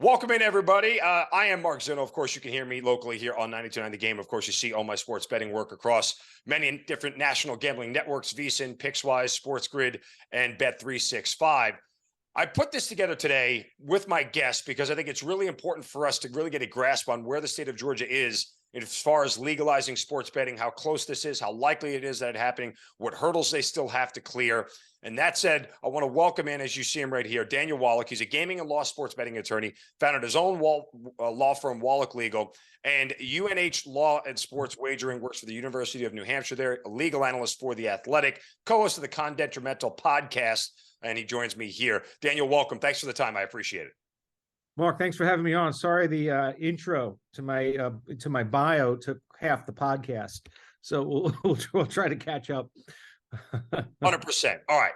Welcome in, everybody. I am Mark Zeno. Of course, you can hear me locally here on 92.9 The Game. Of course, you see all my sports betting work across many different national gambling networks, VSiN, PicksWise, Sports Grid, and Bet365. I put this together today with my guest because I think it's really important for us to really get a grasp on where the state of Georgia is as far as legalizing sports betting, how close this is, how likely it is that it's happening, what hurdles they still have to clear. And that said, I want to welcome in, as you see him right here, Daniel Wallach. He's a gaming and law sports betting attorney, founded his own law firm, Wallach Legal, and UNH Law and Sports Wagering, works for the University of New Hampshire there, a legal analyst for The Athletic, co-host of the Con Detrimental podcast, and he joins me here. Daniel, welcome. Thanks for the time. I appreciate it. Mark, thanks for having me on. Sorry, the intro to my bio took half the podcast, so we'll try to catch up. 100%. All right.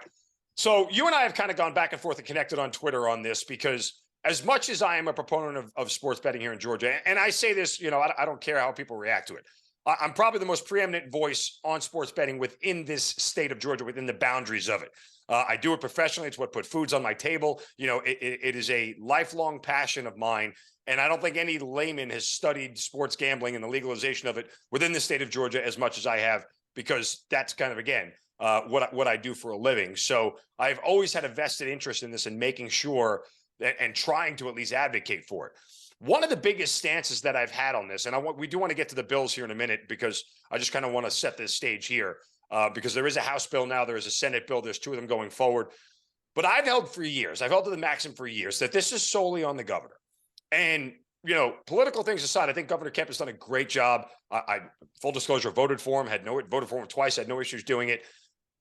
So you and I have kind of gone back and forth and connected on Twitter on this because as much as I am a proponent of sports betting here in Georgia, and I say this, I don't care how people react to it. I'm probably the most preeminent voice on sports betting within this state of Georgia, within the boundaries of it. I do it professionally. It's what put foods on my table. It is a lifelong passion of mine. And I don't think any layman has studied sports gambling and the legalization of it within the state of Georgia as much as I have, because that's kind of, again, what I do for a living. So I've always had a vested interest in this and making sure that, and trying to at least advocate for it. One of the biggest stances that I've had on this, and we do want to get to the bills here in a minute, because I just kind of want to set this stage here, because there is a House bill now, there is a Senate bill, there's two of them going forward. But I've held to the maxim for years that this is solely on the governor. And, political things aside, I think Governor Kemp has done a great job. I full disclosure, voted for him, voted for him twice, had no issues doing it.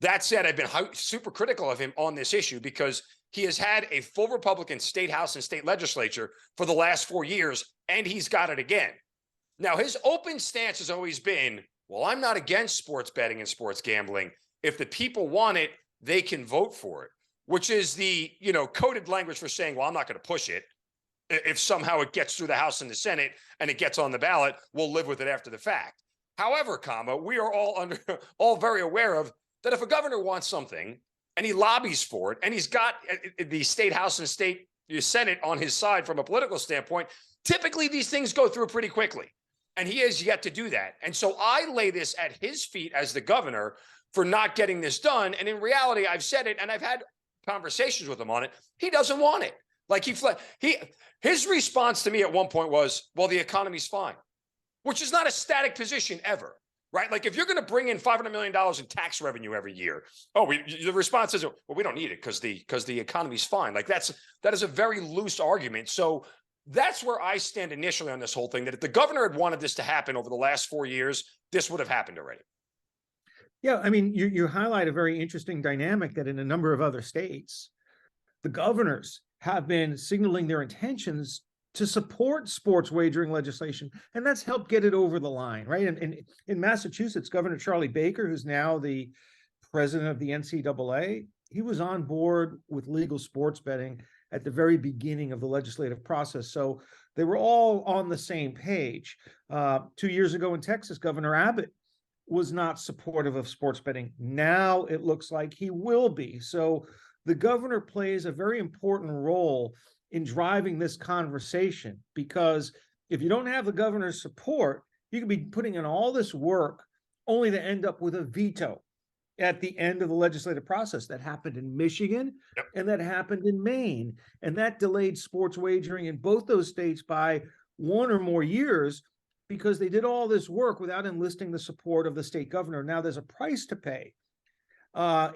That said, I've been super critical of him on this issue because he has had a full Republican state house and state legislature for the last 4 years, and he's got it again. Now, his open stance has always been, well, I'm not against sports betting and sports gambling. If the people want it, they can vote for it, which is the, coded language for saying, well, I'm not going to push it. If somehow it gets through the House and the Senate and it gets on the ballot, we'll live with it after the fact. However, we are all very aware of that if a governor wants something and he lobbies for it and he's got the state House and state Senate on his side from a political standpoint, typically these things go through pretty quickly. And he has yet to do that. And so I lay this at his feet as the governor for not getting this done. And in reality, I've said it and I've had conversations with him on it. He doesn't want it. Like his response to me at one point was, well, the economy's fine, which is not a static position ever. Right? Like if you're going to bring in $500 million in tax revenue every year, the response is, well, we don't need it because the economy's fine. Like that is a very loose argument. So that's where I stand initially on this whole thing, that if the governor had wanted this to happen over the last 4 years, this would have happened already. Yeah, I mean, you highlight a very interesting dynamic that in a number of other states, the governors have been signaling their intentions to support sports wagering legislation, and that's helped get it over the line, right? And in Massachusetts, Governor Charlie Baker, who's now the president of the NCAA, he was on board with legal sports betting at the very beginning of the legislative process. So they were all on the same page. 2 years ago in Texas, Governor Abbott was not supportive of sports betting. Now it looks like he will be. So the governor plays a very important role in driving this conversation, because if you don't have the governor's support, you could be putting in all this work only to end up with a veto at the end of the legislative process. That happened in Michigan. Yep. And that happened in Maine. And that delayed sports wagering in both those states by 1 or more years because they did all this work without enlisting the support of the state governor. Now there's a price to pay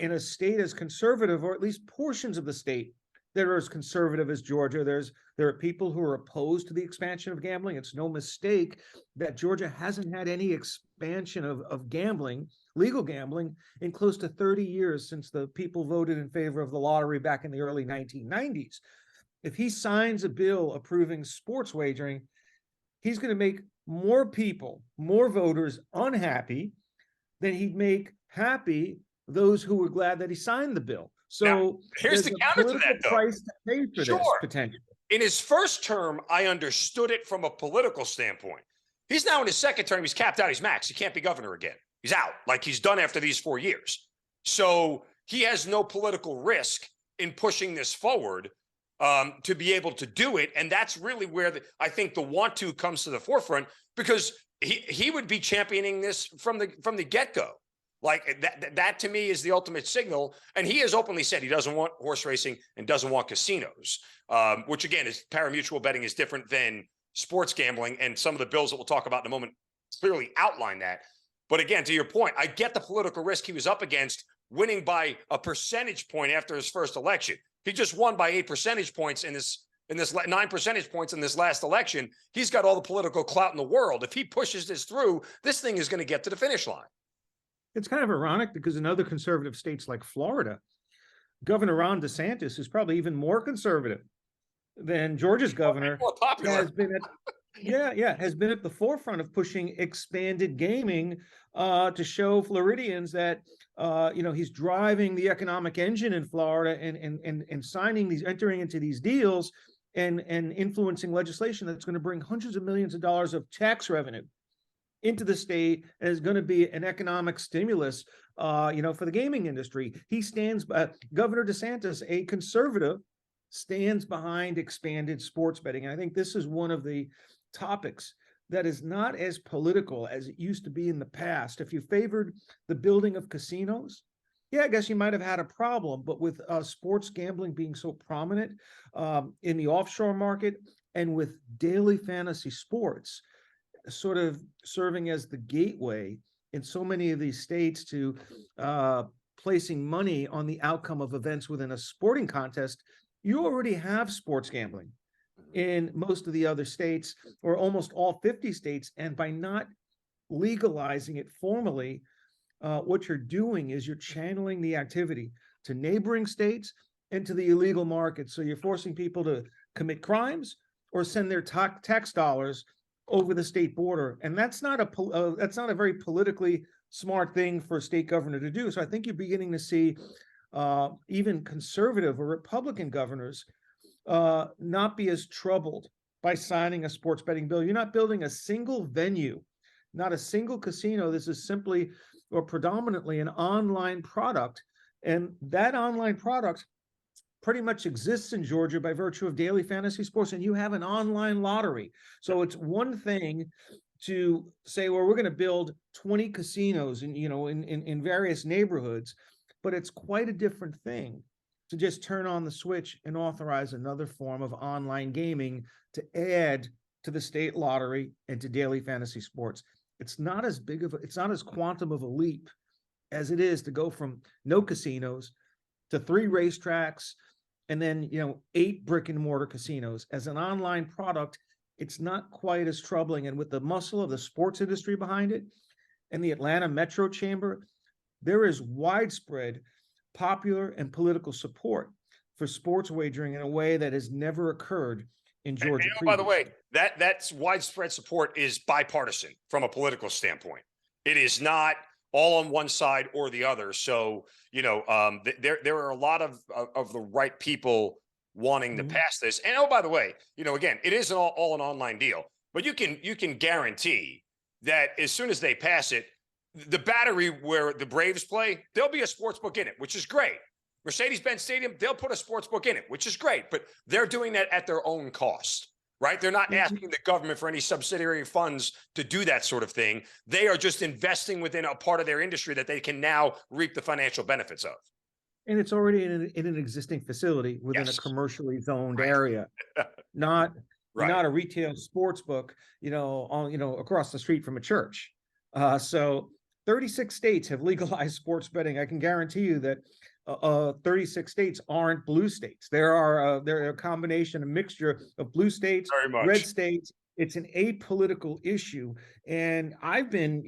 in a state as conservative, or at least portions of the state that are as conservative as Georgia. There are people who are opposed to the expansion of gambling. It's no mistake that Georgia hasn't had any expansion of gambling, legal gambling, in close to 30 years since the people voted in favor of the lottery back in the early 1990s. If he signs a bill approving sports wagering, he's going to make more people, more voters unhappy than he'd make happy those who were glad that he signed the bill. So now, here's the counter to that, though. Price to pay for this, potentially. In his first term, I understood it from a political standpoint. He's now in his second term. He's capped out. He's maxed. He can't be governor again. He's out. Like, he's done after these 4 years. So he has no political risk in pushing this forward. to be able to do it. And that's really where I think the want to comes to the forefront, because he would be championing this from the get-go. Like that to me is the ultimate signal. And he has openly said he doesn't want horse racing and doesn't want casinos, which again is pari-mutuel betting is different than sports gambling. And some of the bills that we'll talk about in a moment clearly outline that. But again, to your point, I get the political risk he was up against, winning by a percentage point after his first election. He just won by 8 percentage points in this 9 percentage points in this last election. He's got all the political clout in the world. If he pushes this through, this thing is going to get to the finish line. It's kind of ironic because in other conservative states like Florida, Governor Ron DeSantis is probably even more conservative than Georgia's governor. More popular. Has been at the forefront of pushing expanded gaming to show Floridians that he's driving the economic engine in Florida and entering into these deals and influencing legislation that's going to bring hundreds of millions of dollars of tax revenue into the state, and is going to be an economic stimulus, for the gaming industry. He stands by Governor DeSantis, a conservative, stands behind expanded sports betting. And I think this is one of the topics that is not as political as it used to be in the past. If you favored the building of casinos, yeah, I guess you might have had a problem. But with sports gambling being so prominent in the offshore market, and with daily fantasy sports sort of serving as the gateway in so many of these states to placing money on the outcome of events within a sporting contest, you already have sports gambling in most of the other states, or almost all 50 states. And by not legalizing it formally, what you're doing is you're channeling the activity to neighboring states and to the illegal market. So you're forcing people to commit crimes or send their tax dollars over the state border. And that's not a very politically smart thing for a state governor to do. So I think you're beginning to see even conservative or Republican governors not be as troubled by signing a sports betting bill. You're not building a single venue, not a single casino. This is simply or predominantly an online product. And that online product pretty much exists in Georgia by virtue of daily fantasy sports, and you have an online lottery. So it's one thing to say, well, we're going to build 20 casinos in various neighborhoods, but it's quite a different thing to just turn on the switch and authorize another form of online gaming to add to the state lottery and to daily fantasy sports. It's not as quantum of a leap as it is to go from no casinos to 3 racetracks and then 8 brick and mortar casinos. As an online product, it's not quite as troubling. And with the muscle of the sports industry behind it and the Atlanta Metro Chamber, there is widespread popular and political support for sports wagering in a way that has never occurred in Georgia. And by the way, that's widespread support is bipartisan from a political standpoint. It is not all on one side or the other. So, there are a lot of the right people wanting to pass this. And by the way, again, it isn't all an online deal, but you can guarantee that as soon as they pass it, the Battery where the Braves play, there'll be a sports book in it, which is great. Mercedes-Benz Stadium, they'll put a sports book in it, which is great, but they're doing that at their own cost, right? They're not asking the government for any subsidiary funds to do that sort of thing. They are just investing within a part of their industry that they can now reap the financial benefits of. And it's already in an existing facility within a commercially zoned area, not a retail sports book, across the street from a church. So 36 states have legalized sports betting. I can guarantee you that 36 states aren't blue states. They're a combination, a mixture of blue states, red states. It's an apolitical issue. And I've been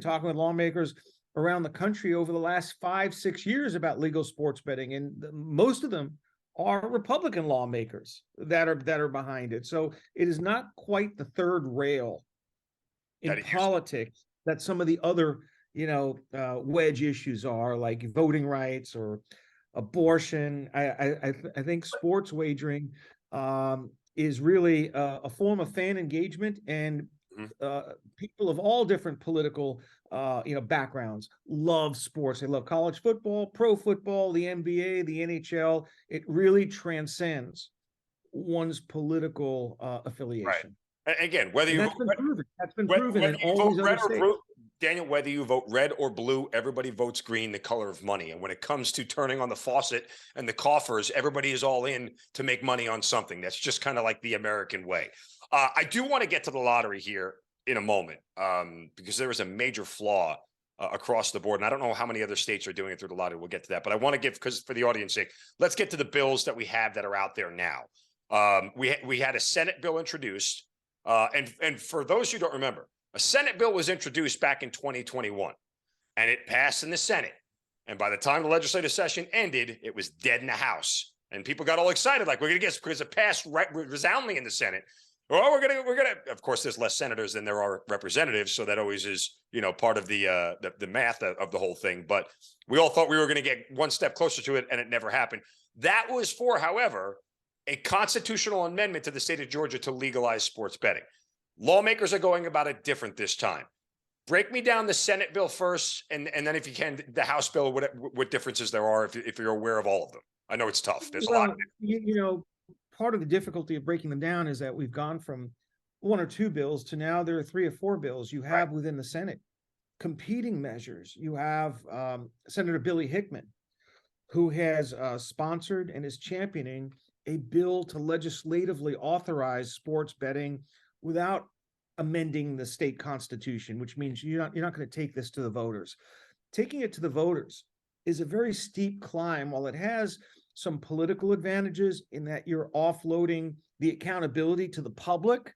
talking with lawmakers around the country over the last 5-6 years about legal sports betting. And most of them are Republican lawmakers that are behind it. So it is not quite the third rail in politics that some of the other wedge issues are, like voting rights or abortion. I think sports wagering is really a form of fan engagement, and people of all different political backgrounds love sports. They love college football, pro football, the NBA, the NHL. It really transcends one's political affiliation. Again, whether And you that's been proven. That's been Whether proven in you all vote these other red or states. blue, Daniel, whether you vote red or blue, everybody votes green, the color of money. And when it comes to turning on the faucet and the coffers, everybody is all in to make money on something. That's just kind of like the American way. I do want to get to the lottery here in a moment because there is a major flaw across the board. And I don't know how many other states are doing it through the lottery. We'll get to that. But I want to give, because for the audience sake, let's get to the bills that we have that are out there now. We had a Senate bill introduced. And for those who don't remember, a Senate bill was introduced back in 2021 and it passed in the Senate. And by the time the legislative session ended, it was dead in the House. And people got all excited, like, we're going to get, because it passed resoundingly in the Senate. Well, we're gonna. Of course, there's less senators than there are representatives, so that always is, part of the math of the whole thing. But we all thought we were going to get one step closer to it, and it never happened. That was for, however, a constitutional amendment to the state of Georgia to legalize sports betting. Lawmakers are going about it different this time. Break me down the Senate bill first, and then if you can, the House bill, what differences there are, if you're aware of all of them. I know it's tough. There's a lot of it. Part of the difficulty of breaking them down is that we've gone from one or two bills to now there are 3 or 4 bills you have within the Senate. Competing measures. You have Senator Billy Hickman, who has sponsored and is championing a bill to legislatively authorize sports betting without amending the state constitution, which means you're not going to take this to the voters. Taking it to the voters is a very steep climb. While it has some political advantages in that you're offloading the accountability to the public,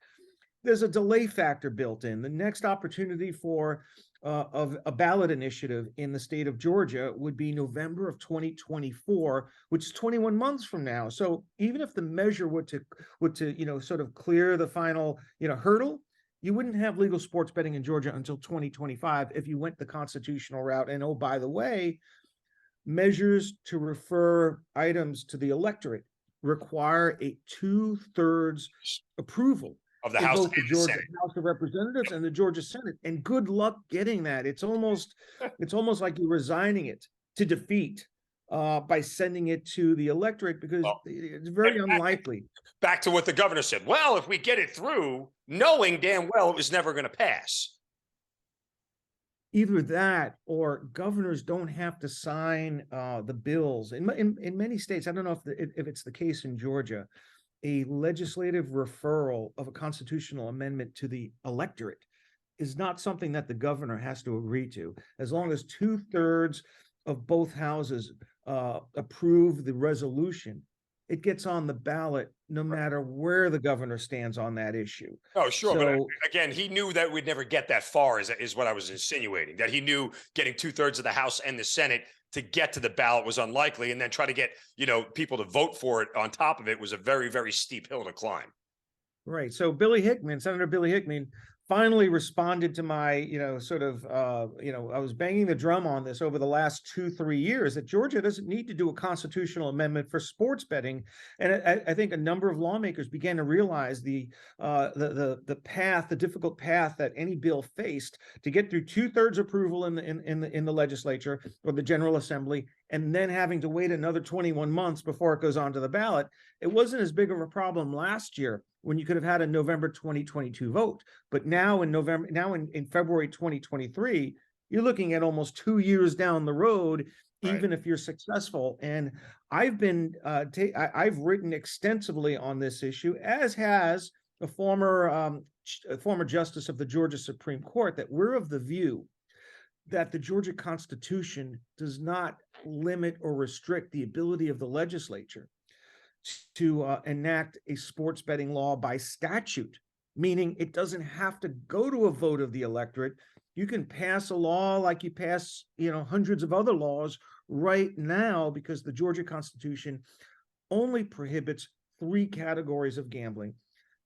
there's a delay factor built in. The next opportunity for of a ballot initiative in the state of Georgia would be November of 2024, which is 21 months from now. So even if the measure would to sort of clear the final hurdle, you wouldn't have legal sports betting in Georgia until 2025 if you went the constitutional route. And oh, by the way, measures to refer items to the electorate require a 2/3 approval of the House both the and the Georgia Senate. House of Representatives and the Georgia Senate. And good luck getting that. It's almost like you're resigning it to defeat by sending it to the electorate, because it's very unlikely. Back to what the governor said. Well, if we get it through, knowing damn well it was never going to pass. Either that, or governors don't have to sign the bills. In many states, I don't know if it's the case in Georgia, a legislative referral of a constitutional amendment to the electorate is not something that the governor has to agree to. As long as 2/3 of both houses approve the resolution, it gets on the ballot no matter where the governor stands on that issue. Oh, sure. So, but again, he knew that we'd never get that far, is what I was insinuating, that he knew getting 2/3 of the House and the Senate to get to the ballot was unlikely. And then try to get, people to vote for it on top of it was a very, very steep hill to climb. Right. So Senator Billy Hickman finally responded to my, I was banging the drum on this over the last 2-3 years, that Georgia doesn't need to do a constitutional amendment for sports betting. And I think a number of lawmakers began to realize the difficult path that any bill faced to get through 2/3 approval in the legislature or the General Assembly, and then having to wait another 21 months before it goes onto the ballot. It wasn't as big of a problem last year when you could have had a November 2022 vote. But now in February 2023, you're looking at almost 2 years down the road, even if you're successful. And I've written extensively on this issue, as has a former justice of the Georgia Supreme Court, that we're of the view that the Georgia Constitution does not limit or restrict the ability of the legislature to enact a sports betting law by statute, meaning it doesn't have to go to a vote of the electorate. You can pass a law like you pass, hundreds of other laws right now, because the Georgia Constitution only prohibits 3 categories of gambling: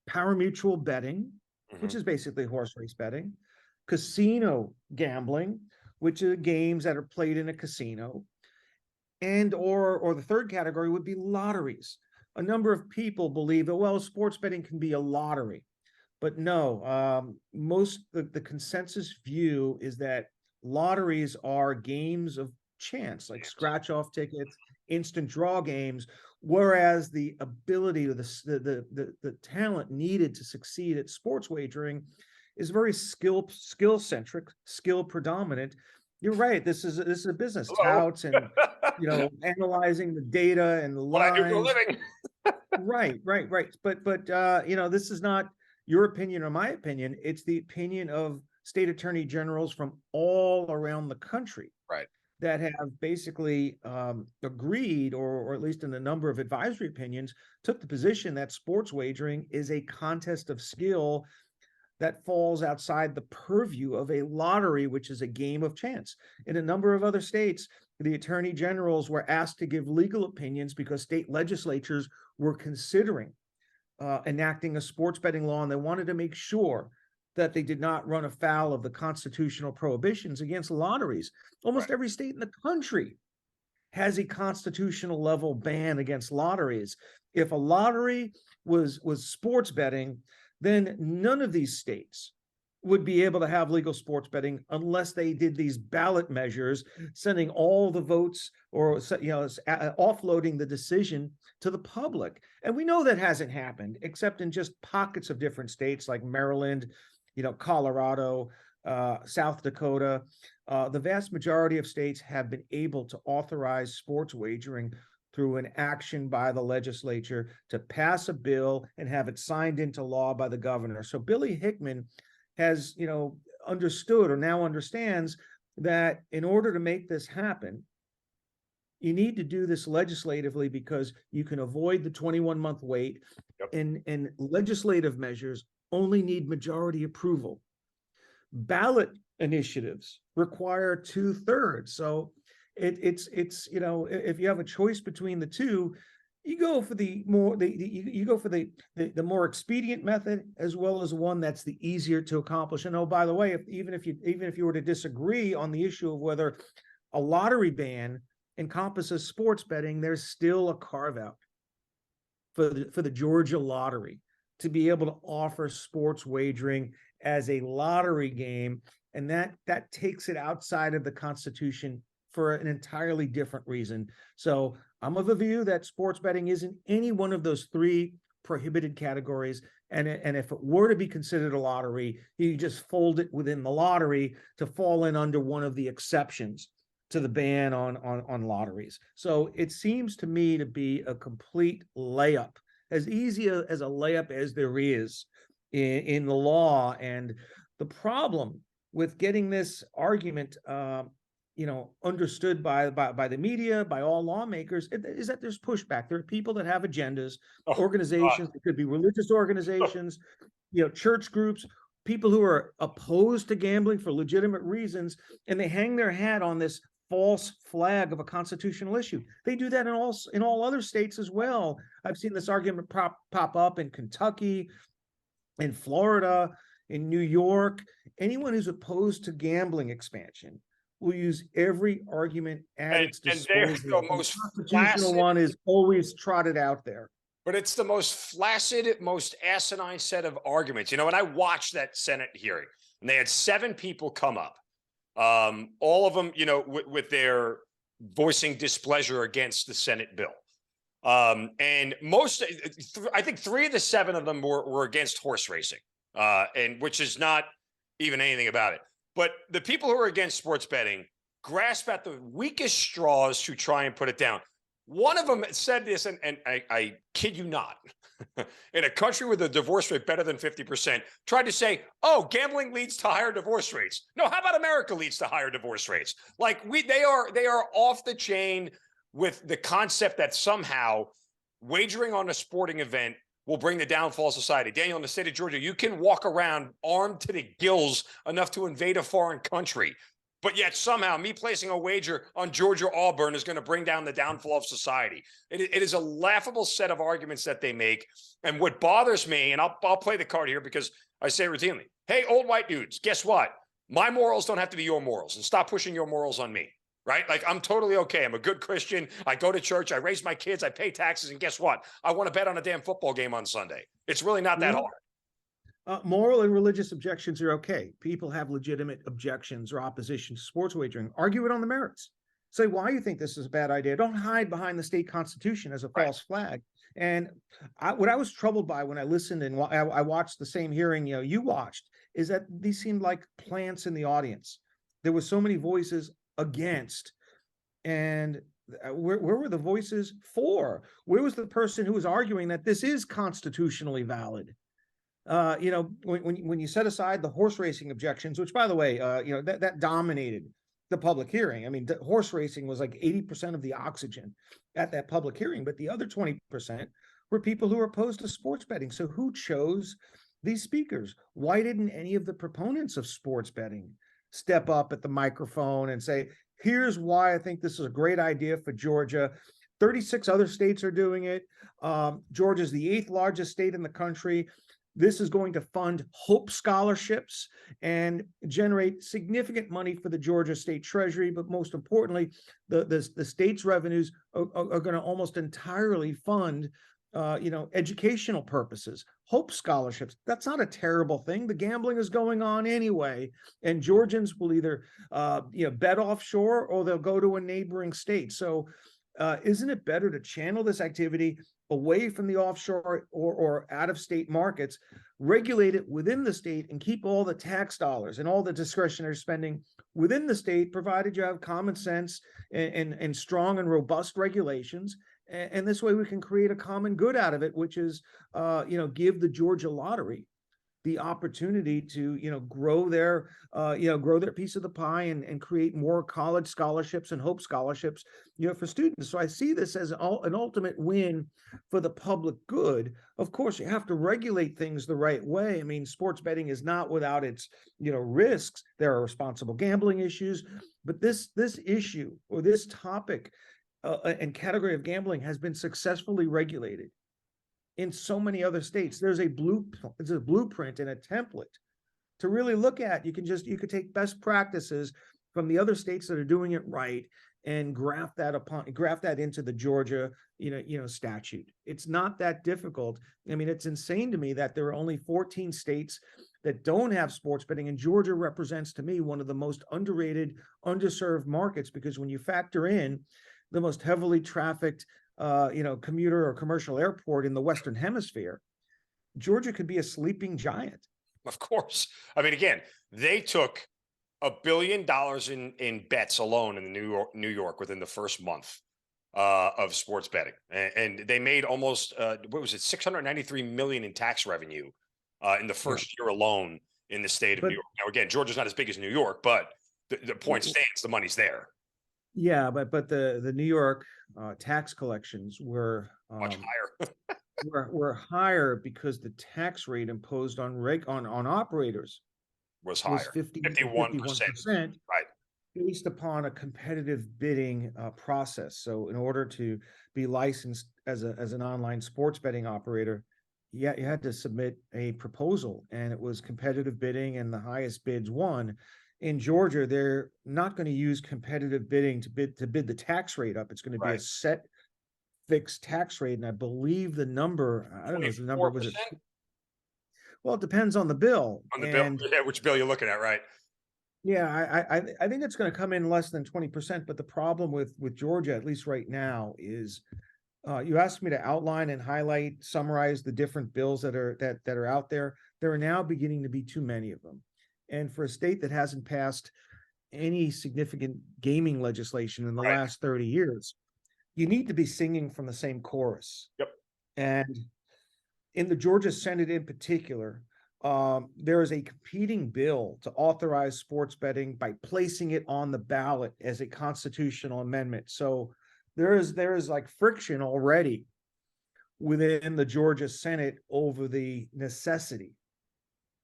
pari-mutuel betting, which is basically horse race betting; casino gambling, which are games that are played in a casino; and or the third category would be lotteries. A number of people believe that, well, sports betting can be a lottery, but no. The consensus view is that lotteries are games of chance, like scratch-off tickets, instant draw games, whereas the ability or the talent needed to succeed at sports wagering is very skill centric, skill predominant. You're right. This is a business. Hello. Touts and analyzing the data and the What I do for a lines. living. Right. But this is not your opinion or my opinion. It's the opinion of state attorney generals from all around the country Right. that have basically agreed, or at least in a number of advisory opinions, took the position that sports wagering is a contest of skill that falls outside the purview of a lottery, which is a game of chance. In a number of other states, the attorney generals were asked to give legal opinions because state legislatures were considering enacting a sports betting law, and they wanted to make sure that they did not run afoul of the constitutional prohibitions against lotteries. Almost every state in the country has a constitutional level ban against lotteries. If a lottery was sports betting, then none of these states would be able to have legal sports betting unless they did these ballot measures, sending all the votes or offloading the decision to the public. And we know that hasn't happened, except in just pockets of different states like Maryland, Colorado, South Dakota. The vast majority of states have been able to authorize sports wagering through an action by the legislature to pass a bill and have it signed into law by the governor. So Billy Hickman has, understood or now understands that in order to make this happen, you need to do this legislatively because you can avoid the 21-month wait. Yep. And legislative measures only need majority approval. Ballot initiatives require 2/3. So it's if you have a choice between the two, you go for the more expedient method, as well as one that's the easier to accomplish. And oh, by the way, even if you were to disagree on the issue of whether a lottery ban encompasses sports betting, there's still a carve out for the Georgia lottery to be able to offer sports wagering as a lottery game, and that takes it outside of the Constitution for an entirely different reason. So I'm of the view that sports betting isn't any one of those three prohibited categories. And if it were to be considered a lottery, you just fold it within the lottery to fall in under one of the exceptions to the ban on lotteries. So it seems to me to be a complete layup, as easy as a layup as there is in the law. And the problem with getting this argument understood by the media, by all lawmakers, is that there's pushback. There are people that have agendas, organizations, it could be religious organizations, church groups, people who are opposed to gambling for legitimate reasons, and they hang their hat on this false flag of a constitutional issue. They do that in all other states as well. I've seen this argument pop up in Kentucky, in Florida, in New York. Anyone who's opposed to gambling expansion will use every argument at its disposal. And the most constitutional one is always trotted out there. But it's the most flaccid, most asinine set of arguments. When I watched that Senate hearing, and they had 7 people come up, all of them, with their voicing displeasure against the Senate bill. And I think 3 of the 7 of them were against horse racing, and which is not even anything about it. But the people who are against sports betting grasp at the weakest straws to try and put it down. One of them said this, and I kid you not, in a country with a divorce rate better than 50%, tried to say, oh, gambling leads to higher divorce rates. No, how about America leads to higher divorce rates? Like they are off the chain with the concept that somehow wagering on a sporting event will bring the downfall of society. Daniel, in the state of Georgia, you can walk around armed to the gills enough to invade a foreign country. But yet somehow me placing a wager on Georgia-Auburn is going to bring down the downfall of society. It is a laughable set of arguments that they make. And what bothers me, and I'll play the card here because I say it routinely, hey, old white dudes, guess what? My morals don't have to be your morals, and stop pushing your morals on me. Right? Like, I'm totally okay. I'm a good Christian. I go to church. I raise my kids. I pay taxes. And guess what? I want to bet on a damn football game on Sunday. It's really not that hard. Moral and religious objections are okay. People have legitimate objections or opposition to sports wagering. Argue it on the merits. say why you think this is a bad idea. Don't hide behind the state constitution as a Right. false flag. And what I was troubled by when I listened and I watched the same hearing, you watched, is that these seemed like plants in the audience. There were so many voices against, and where were the voices for? Where was the person who was arguing that this is constitutionally valid? When you set aside the horse racing objections, which by the way, that dominated the public hearing. I mean, horse racing was like 80% of the oxygen at that public hearing, but the other 20% were people who were opposed to sports betting. So who chose these speakers? Why didn't any of the proponents of sports betting step up at the microphone and say, here's why I think this is a great idea for Georgia. 36 other states are doing it. Georgia is the 8th largest state in the country. This is going to fund Hope scholarships and generate significant money for the Georgia State Treasury. But most importantly, the state's revenues are going to almost entirely fund educational purposes. Hope scholarships. That's not a terrible thing. The gambling is going on anyway, and Georgians will either bet offshore or they'll go to a neighboring state. So isn't it better to channel this activity away from the offshore or out-of-state markets, regulate it within the state, and keep all the tax dollars and all the discretionary spending within the state, provided you have common sense and strong and robust regulations. And this way we can create a common good out of it, which is, give the Georgia Lottery the opportunity to, grow their piece of the pie and create more college scholarships and Hope scholarships, for students. So I see this as an ultimate win for the public good. Of course, you have to regulate things the right way. I mean, sports betting is not without its, risks. There are responsible gambling issues, but this issue or this topic and category of gambling has been successfully regulated in so many other states. There's a blueprint and a template to really look at. You could take best practices from the other states that are doing it right and graft that into the Georgia, statute. It's not that difficult. I mean, it's insane to me that there are only 14 states that don't have sports betting, and Georgia represents, to me, one of the most underrated, underserved markets, because when you factor in the most heavily trafficked commuter or commercial airport in the Western Hemisphere, Georgia could be a sleeping giant. Of course. I mean, again, they took $1 billion in bets alone in New York within the first month of sports betting, and they made almost what was it, $693 million in tax revenue in the first year alone in the state of New York. Now, again, Georgia's not as big as New York, but the point stands: the money's there. Yeah, but the New York tax collections were Much higher. were higher because the tax rate imposed on operators was higher, 51%, right? Based upon a competitive bidding process. So in order to be licensed as an online sports betting operator, you had to submit a proposal, and it was competitive bidding, and the highest bids won. In Georgia, they're not going to use competitive bidding to bid the tax rate up. It's going to be a set fixed tax rate. And I believe the number, I don't know if the number was it. Well, it depends on the bill. On the bill, yeah, which bill you're looking at, right? Yeah, I think it's going to come in less than 20%. But the problem with Georgia, at least right now, is you asked me to outline and highlight, summarize the different bills that are out there. There are now beginning to be too many of them. And for a state that hasn't passed any significant gaming legislation in the last 30 years, you need to be singing from the same chorus. Yep. And in the Georgia Senate in particular, there is a competing bill to authorize sports betting by placing it on the ballot as a constitutional amendment. So there is like friction already within the Georgia Senate over the necessity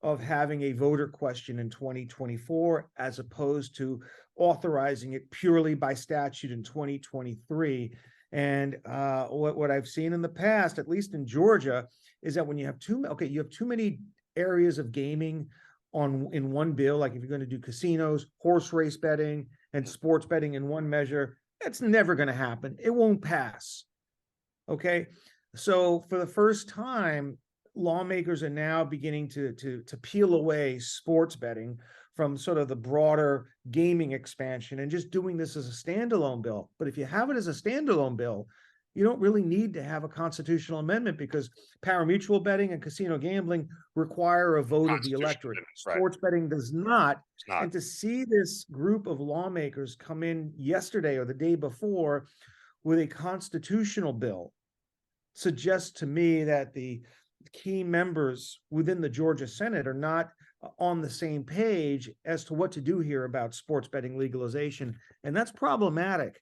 of having a voter question in 2024, as opposed to authorizing it purely by statute in 2023. And what I've seen in the past, at least in Georgia, is that when you have too many areas of gaming in one bill, like if you're going to do casinos, horse race betting, and sports betting in one measure, that's never going to happen. It won't pass. Okay, so for the first time, lawmakers are now beginning to peel away sports betting from sort of the broader gaming expansion and just doing this as a standalone bill. But if you have it as a standalone bill, you don't really need to have a constitutional amendment, because parimutuel betting and casino gambling require a vote of the electorate. Right. Sports betting does not. It's not. And to see this group of lawmakers come in yesterday or the day before with a constitutional bill suggests to me that the key members within the Georgia Senate are not on the same page as to what to do here about sports betting legalization. And that's problematic,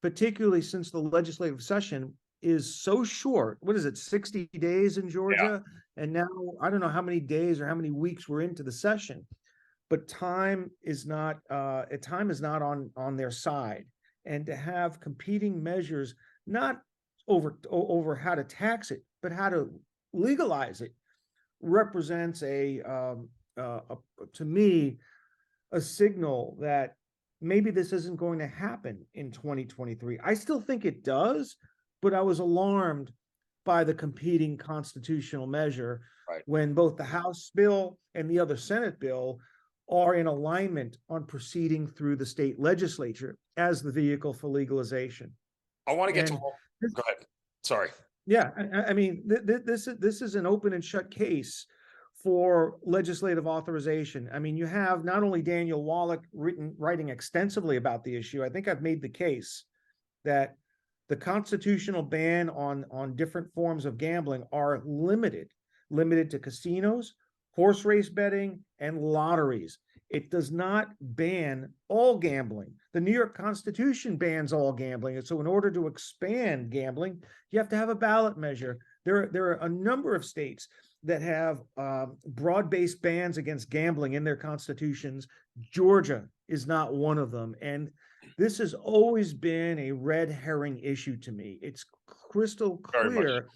particularly since the legislative session is so short. What is it, 60 days in Georgia? Yeah. And now I don't know how many days or how many weeks we're into the session, but time is not on their side. And to have competing measures, not over how to tax it, but how to legalize it, represents to me, a signal that maybe this isn't going to happen in 2023. I still think it does, but I was alarmed by the competing constitutional measure when both the House bill and the other Senate bill are in alignment on proceeding through the state legislature as the vehicle for legalization. I want to get to go ahead. Sorry. Yeah, I mean, this is an open and shut case for legislative authorization. I mean, you have not only Daniel Wallach writing extensively about the issue. I think I've made the case that the constitutional ban on different forms of gambling are limited to casinos, horse race betting, and lotteries. It does not ban all gambling. The New York Constitution bans all gambling. And so in order to expand gambling, you have to have a ballot measure. There are a number of states that have broad-based bans against gambling in their constitutions. Georgia is not one of them. And this has always been a red herring issue to me. It's crystal clear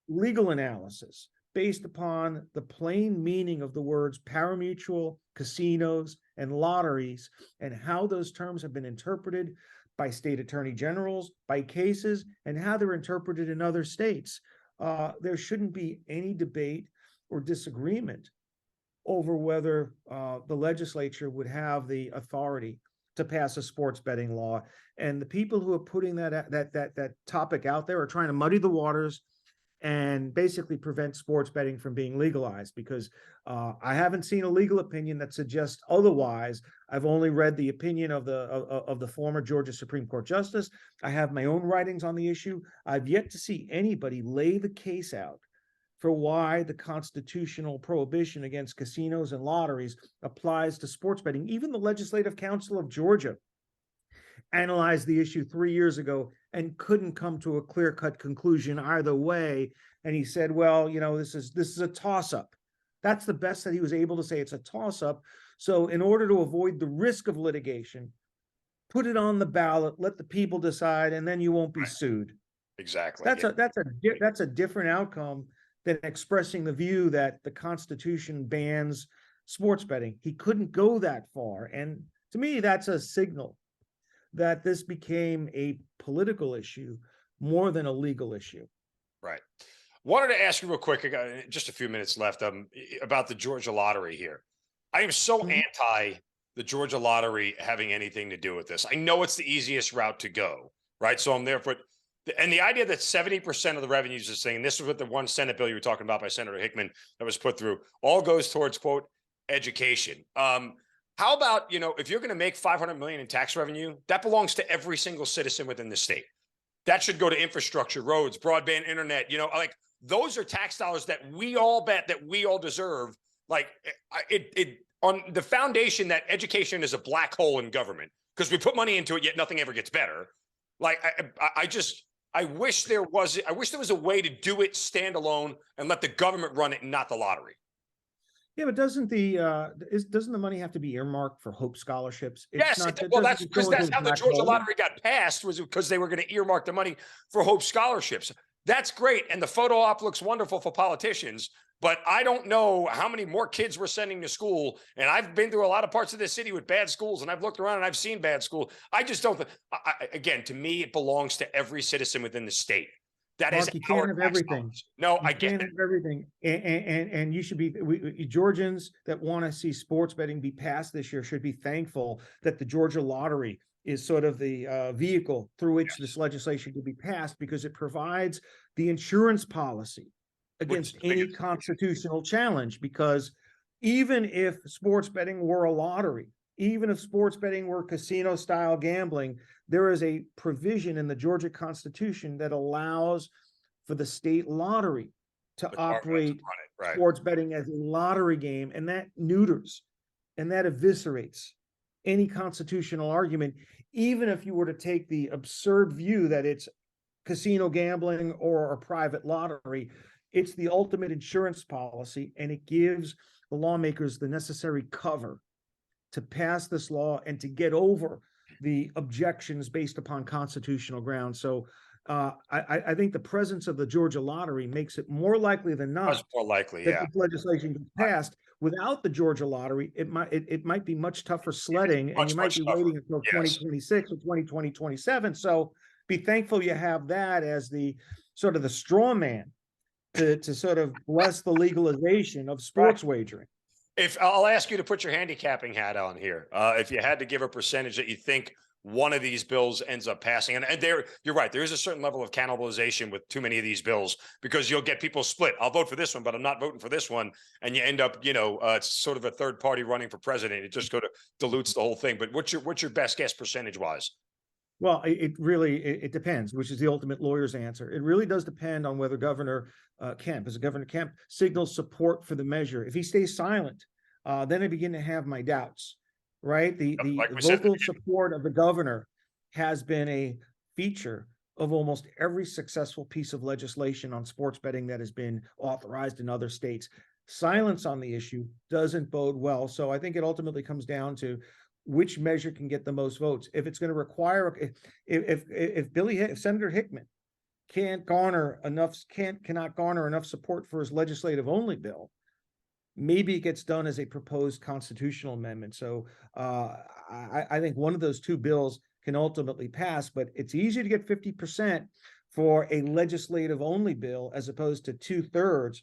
legal analysis based upon the plain meaning of the words parimutuel, casinos, and lotteries, and how those terms have been interpreted by state attorney generals, by cases, and how they're interpreted in other states. There shouldn't be any debate or disagreement over whether the legislature would have the authority to pass a sports betting law. And the people who are putting that topic out there are trying to muddy the waters and basically prevent sports betting from being legalized, because I haven't seen a legal opinion that suggests otherwise. I've only read the opinion of the former Georgia Supreme Court Justice. I have my own writings on the issue. I've yet to see anybody lay the case out for why the constitutional prohibition against casinos and lotteries applies to sports betting. Even the Legislative Council of Georgia analyzed the issue 3 years ago and couldn't come to a clear-cut conclusion either way. And he said, well, you know, this is a toss-up. That's the best that he was able to say. It's a toss-up. So in order to avoid the risk of litigation, put it on the ballot, let the people decide, and then you won't be sued. Exactly. That's a different outcome than expressing the view that the Constitution bans sports betting. He couldn't go that far. And to me, that's a signal that this became a political issue more than a legal issue. Right. Wanted to ask you real quick, I got just a few minutes left, about the Georgia lottery here. I am so anti the Georgia lottery having anything to do with this. I know it's the easiest route to go, right? So I'm there for it. And the idea that 70% of the revenues is saying, and this is what the one Senate bill you were talking about by Senator Hickman that was put through, all goes towards, quote, education. How about, you know, if you're going to make $500 million in tax revenue, that belongs to every single citizen within the state. That should go to infrastructure, roads, broadband, internet. You know, like those are tax dollars that we all bet that we all deserve. Like it on the foundation that education is a black hole in government because we put money into it, yet nothing ever gets better. Like I wish there was a way to do it standalone and let the government run it and not the lottery. Yeah, but doesn't the money have to be earmarked for Hope scholarships? Yes, well, that's because that's how the Georgia lottery got passed, was because they were going to earmark the money for Hope scholarships. That's great, and the photo op looks wonderful for politicians. But I don't know how many more kids we're sending to school. And I've been through a lot of parts of this city with bad schools, and I've looked around and I've seen bad school. I just don't. Again, to me, it belongs to every citizen within the state. That is Mark, you can't our have tax everything. dollars. No, You I get can't that. have everything. And you should be, Georgians that want to see sports betting be passed this year should be thankful that the Georgia lottery is sort of the vehicle through which this legislation could be passed, because it provides the insurance policy against any constitutional challenge. Because even if sports betting were a lottery, even if sports betting were casino style gambling, there is a provision in the Georgia Constitution that allows for the state lottery to operate right. sports betting as a lottery game, and that neuters and that eviscerates any constitutional argument, even if you were to take the absurd view that it's casino gambling or a private lottery. It's the ultimate insurance policy, and it gives the lawmakers the necessary cover to pass this law and to get over the objections based upon constitutional grounds. So I think the presence of the Georgia lottery makes it more likely than not more likely, that this legislation gets passed. Without the Georgia lottery, it might be much tougher sledding, and you might be waiting until 2026 or 2027. So be thankful you have that as the sort of the straw man to sort of bless the legalization of sports wagering. If I'll ask you to put your handicapping hat on here, if you had to give a percentage that you think one of these bills ends up passing, and you're right, there is a certain level of cannibalization with too many of these bills, because you'll get people split. I'll vote for this one, but I'm not voting for this one, and you end up, it's sort of a third party running for president. It just dilutes the whole thing. But what's your best guess percentage wise? Well, it depends, which is the ultimate lawyer's answer. It really does depend on whether Governor Kemp, as Governor Kemp, signals support for the measure. If he stays silent, then I begin to have my doubts, right? The vocal support of the governor has been a feature of almost every successful piece of legislation on sports betting that has been authorized in other states. Silence on the issue doesn't bode well. So I think it ultimately comes down to which measure can get the most votes. If it's going to require, if Senator Hickman cannot garner enough support for his legislative only bill, maybe it gets done as a proposed constitutional amendment. So I think one of those two bills can ultimately pass, but it's easier to get 50% for a legislative only bill as opposed to 2/3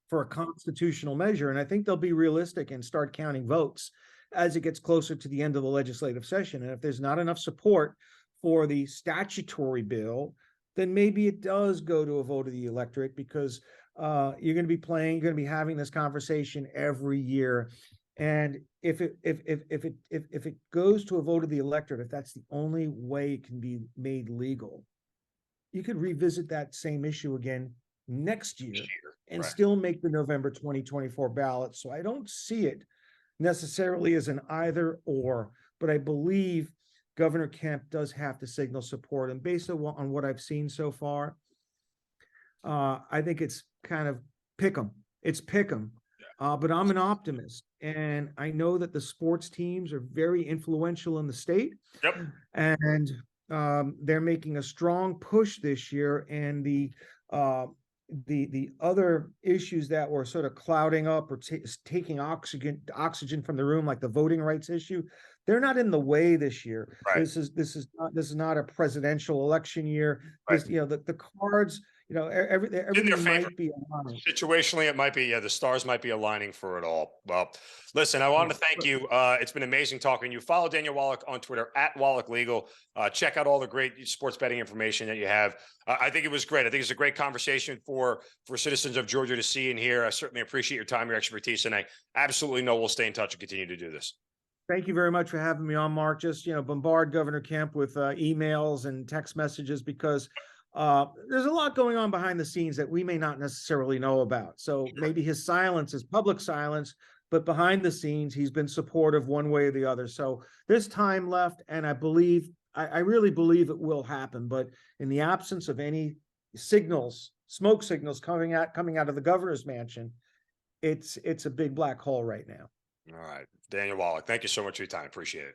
for a constitutional measure. And I think they'll be realistic and start counting votes as it gets closer to the end of the legislative session. And if there's not enough support for the statutory bill, then maybe it does go to a vote of the electorate, because you're going to be having this conversation every year. And if it goes to a vote of the electorate, if that's the only way it can be made legal, you could revisit that same issue again next year and still make the November 2024 ballot. So I don't see it necessarily as an either or, but I believe Governor Kemp does have to signal support. And based on what I've seen so far, I think it's kind of pick 'em. It's pick 'em. But I'm an optimist, and I know that the sports teams are very influential in the state. And they're making a strong push this year. And the other issues that were sort of clouding up or taking oxygen from the room, like the voting rights issue, they're not in the way this year. This is not a presidential election year. The cards, everything might be aligned. Situationally, it might be, the stars might be aligning for it all. Well, listen, I want to thank you. It's been amazing talking to you. Follow Daniel Wallach on Twitter @WallachLegal. Check out all the great sports betting information that you have. I think it was great. I think it's a great conversation for citizens of Georgia to see and hear. I certainly appreciate your time, your expertise, and I absolutely know we'll stay in touch and continue to do this. Thank you very much for having me on, Mark. Just, bombard Governor Kemp with emails and text messages, because there's a lot going on behind the scenes that we may not necessarily know about. So maybe his silence is public silence, but behind the scenes, he's been supportive one way or the other. So there's time left, and I really believe it will happen. But in the absence of any smoke signals coming out of the governor's mansion, it's a big black hole right now. All right, Daniel Wallach, thank you so much for your time. Appreciate it.